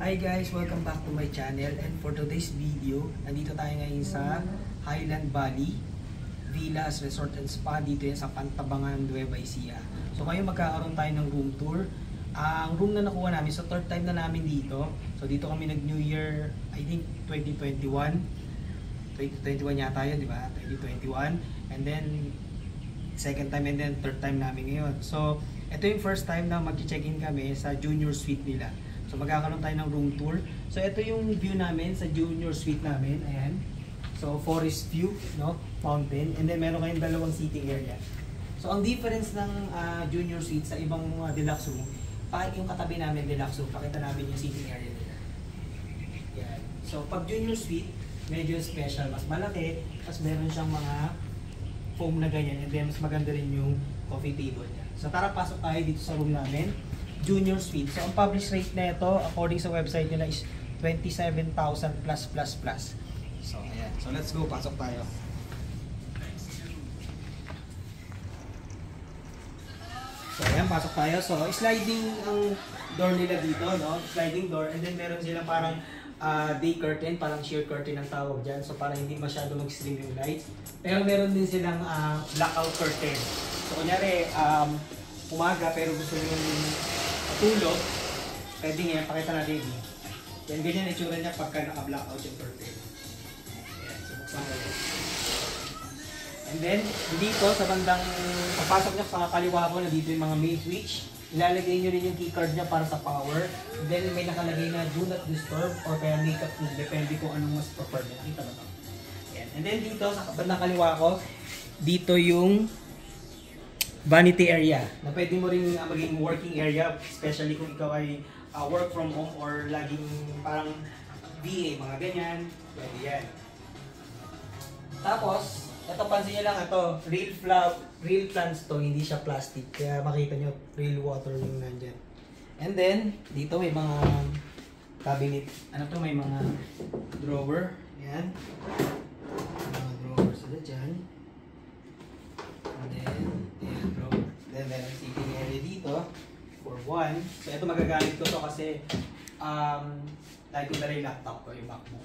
Hi guys! Welcome back to my channel, and for today's video, nandito tayo ngayon sa Highland Valley Villas Resort and Spa. Dito yan sa Pantabangan, Nueva Ecija. So ngayon magkakaroon tayo ng room tour. Ang room na nakuha namin, so third time na namin dito. So dito kami nag New Year, I think 2021 yata yun, di ba? 2021. And then second time and then third time namin ngayon. So ito yung first time na mag-check-in kami sa junior suite nila. So magkakaroon tayo ng room tour. So ito yung view namin sa junior suite namin. Ayan. So forest view, no? Mountain. And then meron kayong dalawang seating area. So ang difference ng junior suite sa ibang mga deluxe room, pag yung katabi namin deluxe room, pakita namin yung seating area nila. Yan. So pag junior suite, medyo special, mas malaki, mas meron siyang mga foam na ganyan, and then mas maganda rin yung coffee table niya. So tara, pasok tayo dito sa room namin. Junior suite. So ang published rate na ito according sa website nila is 27,000 plus. So ayan. So let's go, pasok tayo. So ayan, pasok tayo. So sliding ang door nila dito, no? Sliding door, and then meron silang parang day curtain, parang sheer curtain ang tawag dyan. So parang hindi masyado mag-stream yung lights. Pero meron din silang blackout curtain. So kunyari umaga pero gusto nyo tulog, pwede nga, pakita natin yun. Yan, ganyan itsura niya pagka naka-blackout yung curtain. Ayan, so buksan ko yun. And then, dito sa bandang papasok niya sa kaliwa ko na dito yung mga main switch. Ilalagay nyo rin yung keycard niya para sa power. And then may nakalagay na do not disturb or kaya makeup tool. Depende kung anong mas preferred niya. Nakita ba ito? Ayan. And then dito sa bandang kaliwa ko, dito yung vanity area na pwede mo rin maging working area, especially kung ikaw ay work from home or laging parang VA, mga ganyan, pwede yan. Tapos, ito pansin nyo lang, ito, real plants to, hindi siya plastic, kaya makita nyo, real water yung nandyan. And then, dito may mga cabinet, may mga drawer, yan, mga drawer sila dyan. And then, ayan bro. Then meron seating area dito for one. So ito magagamit ko to kasi lagi ko na rin laptop ko, yung MacBook.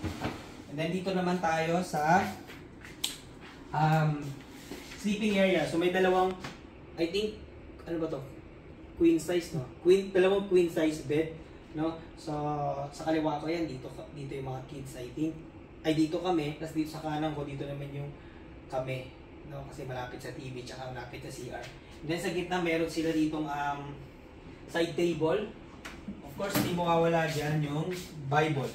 And then dito naman tayo sa sleeping area. So may dalawang, I think, ano ba to? Queen size, no? Dalawang queen size bed, no? So sa kaliwa ko yan, dito yung mga kids, I think. Ay dito kami, tapos dito sa kanan ko, dito naman yung kami. No, kasi malapit sa TV tsaka malapit sa CR. And then sa gitna meron sila ditong side table. Of course, hindi mawawala dyan yung Bible.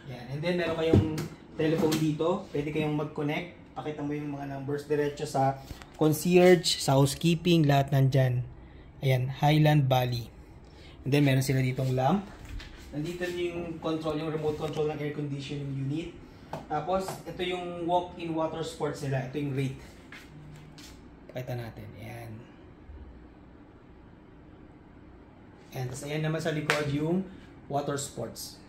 Yan. And then meron kayong telephone dito. Pwede kayong mag-connect. Pakita mo yung mga numbers diretso sa concierge, sa housekeeping, lahat nandyan. Ayan, Highland Valley. And then meron sila ditong lamp. Nandito yung control, yung remote control ng air conditioning unit. Tapos, ito yung walk-in water sports nila. Ito yung rate. Pakita natin. Ayan. Ayan. Tapos, ayan naman sa likod yung water sports.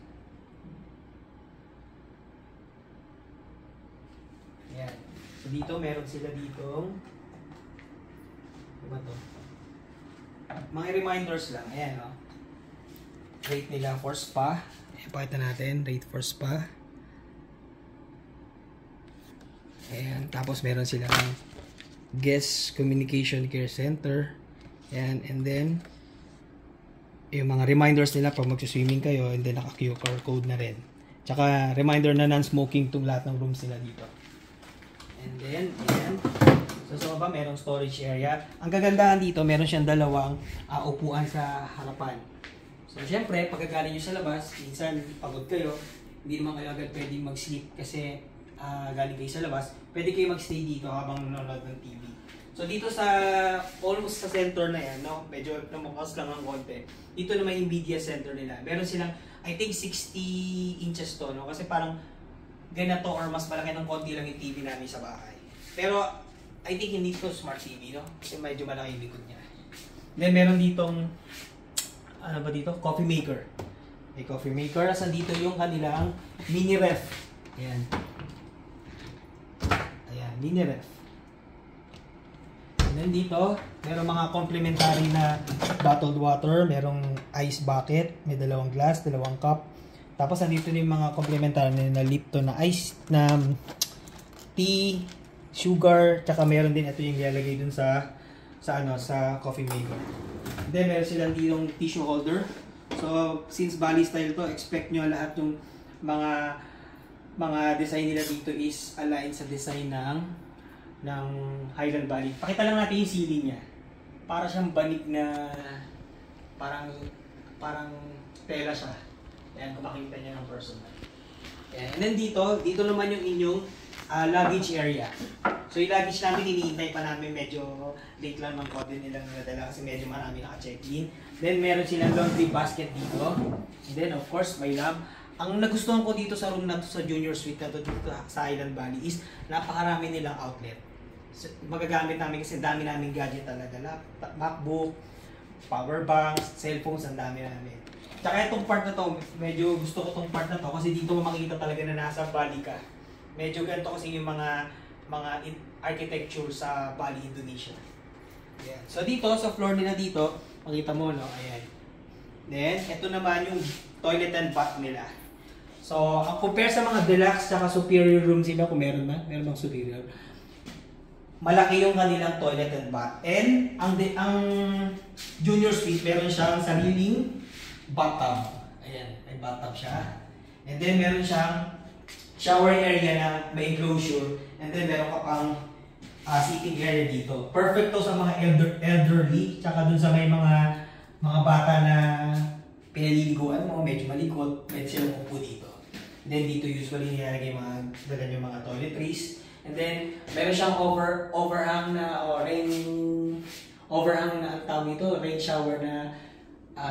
Ayan. So, dito, meron sila ditong ano ba to? Mga reminders lang. Ayan, o. Rate nila for spa. Ayan, pakita natin. Rate for spa. Ayan, tapos meron silang guest communication care center. Ayan, and then yung mga reminders nila pag mag-swimming kayo, and then naka-QR code na rin. Tsaka reminder na non-smoking itong lahat ng rooms nila dito. And then, ayan. So sa baba, merong storage area. Ang kagandahan dito, meron siyang dalawang upuan sa harapan. So syempre, pagkagaling nyo sa labas, minsan pagod kayo, hindi naman kayo agad pwedeng mag-sleep kasi galing kayo sa labas, pwede kayo magstay dito habang nanonood ng TV. So dito sa, almost sa center na yan, no? Medyo namukas lang ang konti. Dito naman yung media center nila. Meron silang, I think 60 inches to, no? Kasi parang ganito or mas malaki ng konti lang yung TV namin sa bahay. Pero, I think hindi to smart TV, no? Kasi medyo malaki yung likod niya. Then meron ditong, ano ba dito? Coffee maker. May coffee maker. As dito yung kanilang mini ref. Ayan. Ayan, mini ref. And then dito, meron mga complementary na bottled water, merong ice bucket, may dalawang glass, dalawang cup. Tapos nandito din yung mga complementary na Lipton na ice na tea, sugar, tsaka meron din ito yung ilalagay dun sa coffee maker. Then meron silang ditong tissue holder. So since Bali style to, expect nyo lahat yung mga design nila dito is aligned sa design ng Highland Valley. Pakita lang natin yung ceiling niya. Para siyang banig na parang tela siya. Ayan, kung makita niya ng personal. Ayan. And then dito naman yung inyong luggage area. So yung luggage namin, hinihintay pa namin, medyo late lang ng konti nilang nadala kasi medyo marami naka-check-in. Then meron silang laundry basket dito. And then of course, may lab. Ang nagustuhan ko dito sa room na to, sa junior suite na to dito sa Highland Valley is napakarami nilang outlet. So, magagamit namin kasi dami namin gadget talaga. Laptop, MacBook, power banks, cellphones, ang dami namin. Tsaka itong part na to, medyo gusto ko itong part na to kasi dito mo makikita talaga na nasa Bali ka. Medyo ganito kasi yung mga architecture sa Bali, Indonesia. Ayan. So dito, sa floor nila dito, makita mo, no? Ayan. Then, ito naman yung toilet and bath nila. So, ang compare sa mga deluxe at superior rooms nila, kung meron bang superior, malaki yung kanilang toilet and bath. And ang junior suite, meron siyang sariling bathtub. Ayan, may bathtub siya. And then meron siyang shower area na may enclosure. And then meron ka pang sitting area dito. Perfect to sa mga elderly, tsaka dun sa may mga bata na pinaliliguan mo, medyo malikot, pwede silang upo dito. And then dito usually nilalagay yung mga toiletries. And then, meron siyang overhang na ang tawag nito, rain shower na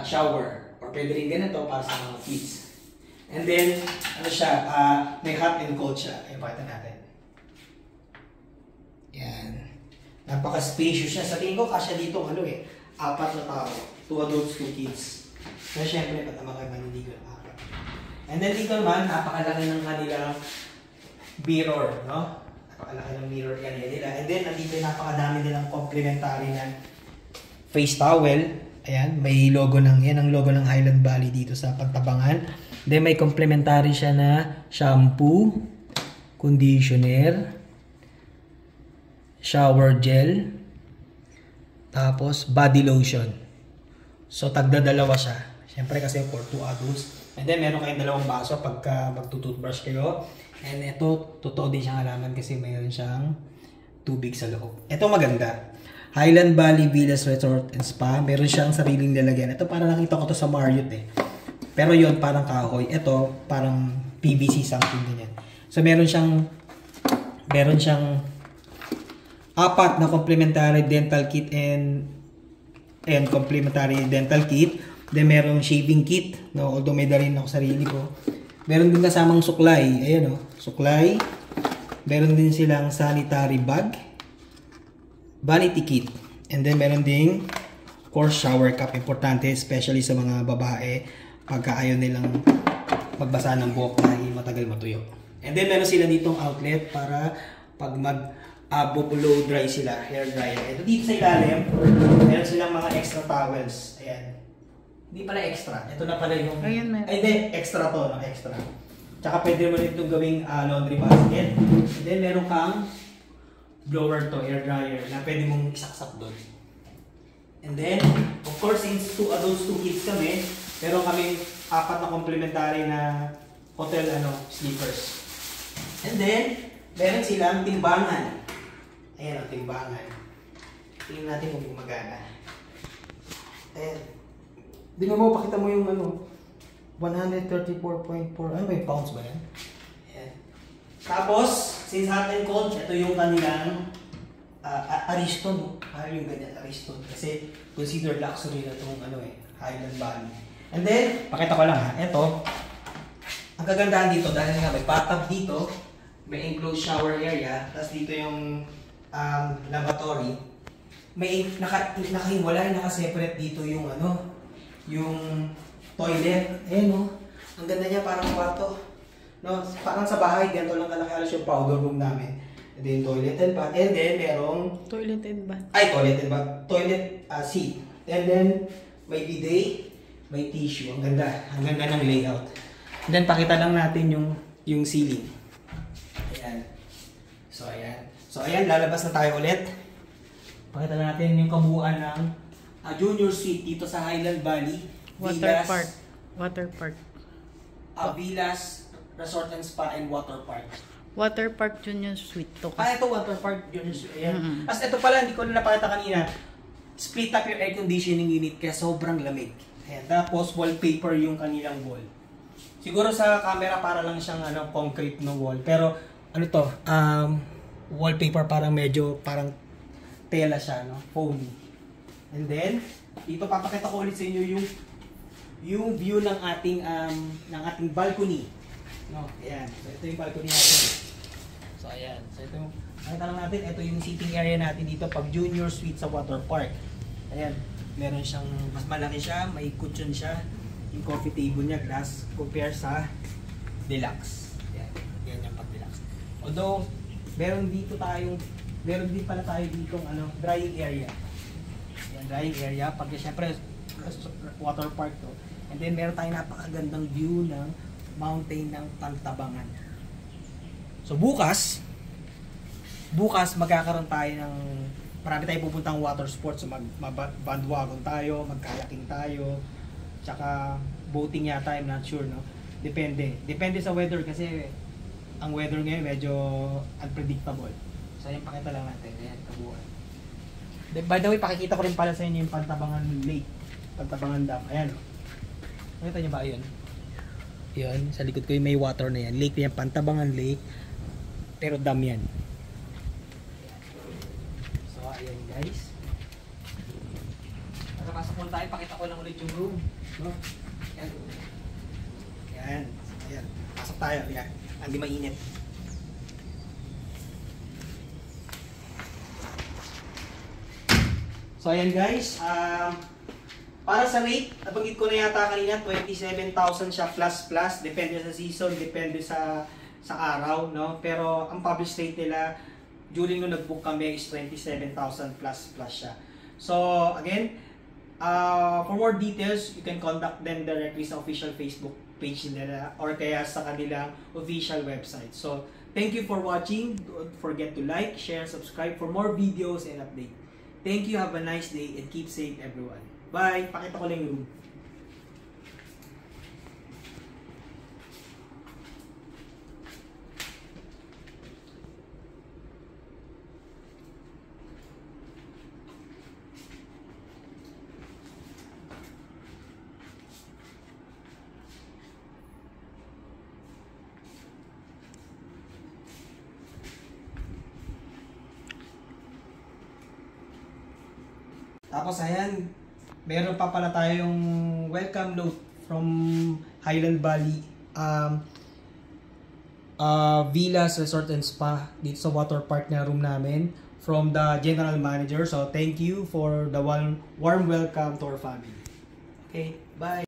shower. Or pwede rin ganito para sa mga kids. And then, ano siya, may hot and cold siya. Ay, pakita natin. Yan. Napaka-spacious siya. Sa tingin ko, kasya dito, 4 na tao. 2 adults, 2 kids. Kaya syempre, pag mga maniligo ng apat. And then dito naman, napakalaki ng kanilang mirror, no? Napakalaki ng mirror area nila. And then, nandito napakadami nilang complementary na face towel. Ayan, may logo yan ang logo ng Highland Valley dito sa pantabangan. Then, may complementary siya na shampoo, conditioner, shower gel, tapos body lotion. So, tagda-dalawa siya. Siyempre kasi for 2 adults. And then, meron kayong dalawang baso pagka magtutoothbrush kayo. And ito, totoo din siyang halaman kasi mayroon siyang tubig sa loob. Ito maganda. Highland Valley Villas Resort and Spa. Meron siyang sariling lalagyan. Ito parang nakita ko to sa Marriott Pero yon parang kahoy. Ito parang PVC something ganyan. So meron siyang 4 na complementary dental kit and complementary dental kit. Then merong shaving kit, no? Although may dalhin ako sarili ko. Meron din kasamang suklay. Ayan, suklay. Meron din silang sanitary bag, vanity kit. And then meron ding of course shower cap, importante especially sa mga babae pagka ayaw nilang magbasa ng buhok dahil matagal matuyo. And then meron sila ditong outlet para pag blow dry sila, hair dryer. Ito dito sa ilalim, meron silang mga extra towels. Ayan. Hindi pala extra. Ito na pala yung ay hindi, extra to, no? Extra. Tsaka pwede mo rin itong gawing laundry basket. And then meron kang blower to, air dryer, na pwede mong isaksak doon. And then, of course, since 2 adults, 2 kids kami, meron kaming 4 na complementary na hotel sleepers. And then, meron silang timbangan. Ayan ang timbangan. Tingnan natin kung gumagana. Ayan. Tingnan mo, pakita mo yung 134.4, may pounds ba yan? Ayan. Tapos, since hot and cold, ito yung kanilang Ariston. Yung ganyan, Ariston. Kasi consider luxury na itong Highland Valley. And then, pakita ko lang ito, ang kagandahan dito, dahil nga may bathtub dito, may enclosed shower area, tapos dito yung lavatory, may nakahiwalay, naka-separate dito yung yung toilet. Ayan ang ganda niya, parang kwarto. No, parang sa bahay, ganito lang kalaki halos yung powder room namin. And And then toilet and bath. And then merong Toilet and bath. toilet and bath. Toilet seat. And then may bidet, may tissue. Ang ganda. Ang ganda ng layout. And then pakita lang natin yung ceiling. Ayan. So ayan, lalabas na tayo ulit. Pakita lang natin yung kabuuan ng junior suite dito sa Highland Valley. Water park. Villas, Resort and Spa, and Water Park. Water Park Junior Suite to. Ito Water Park Junior Suite. Ayan. As ito pala, hindi ko na napakita kanina. Split up yung air conditioning unit kaya sobrang lamig. Ayan. Tapos wallpaper yung kanilang wall. Siguro sa camera para lang siyang concrete no wall. Pero ano to, wallpaper parang parang tela siya, no? Foamy. And then, dito papakita ko ulit sa inyo yung view ng ating balcony. No, ayan. So ito yung balcony natin. So ayan. So ito yung nakita lang natin, ito yung sitting area natin dito pag junior suite sa water park. Ayan. Meron siyang mas malaki siya, may cushion siya. Yung coffee table niya glass compare sa deluxe. Ayan. Yan yung pag deluxe. Although meron din pala tayo ditong drying area. Yan, drying area. Pag syempre water park to. And then meron tayong napakagandang view ng mountain ng Pantabangan. So bukas magkakaroon tayo ng marami tayong pupuntang water sports. So mag-bandwagon tayo, mag-kayaking tayo, tsaka boating yata, I'm not sure, no? Depende sa weather kasi ang weather ngayon medyo unpredictable. So ayan, pakita lang natin. Ayan, kabuuan. By the way, pakikita ko rin pala sa inyo yung Pantabangan Lake. Pantabangan Dam. Ayan. Nakita nyo ba? Ayun. Yun, sa likod ko yung may water na yan. Lake na yan, Pantabangan Lake. Pero dam yan. So, ayan guys. Pagkapasok muna tayo, pakita ko lang ulit yung room. No? Ayan. Ayan. Ayan. Pasok tayo. Ayan. Hindi mainit. So ayan guys, para sa rate, nabanggit ko na yata kanina, 27,000 siya plus. Depende sa season, depende sa araw, no? Pero ang published rate nila, during nung nag-book kami is 27,000 plus siya. So again, for more details, you can contact them directly sa official Facebook page nila or kaya sa kanilang official website. So thank you for watching. Don't forget to like, share, subscribe for more videos and updates. Thank you, have a nice day, and keep safe everyone. Bye! Pakita ko lang yung room. Tapos ayan, meron pa pala tayong welcome note from Highland Valley Villas Resort and Spa dito sa water park na room namin from the general manager. So thank you for the warm welcome to our family. Okay, bye!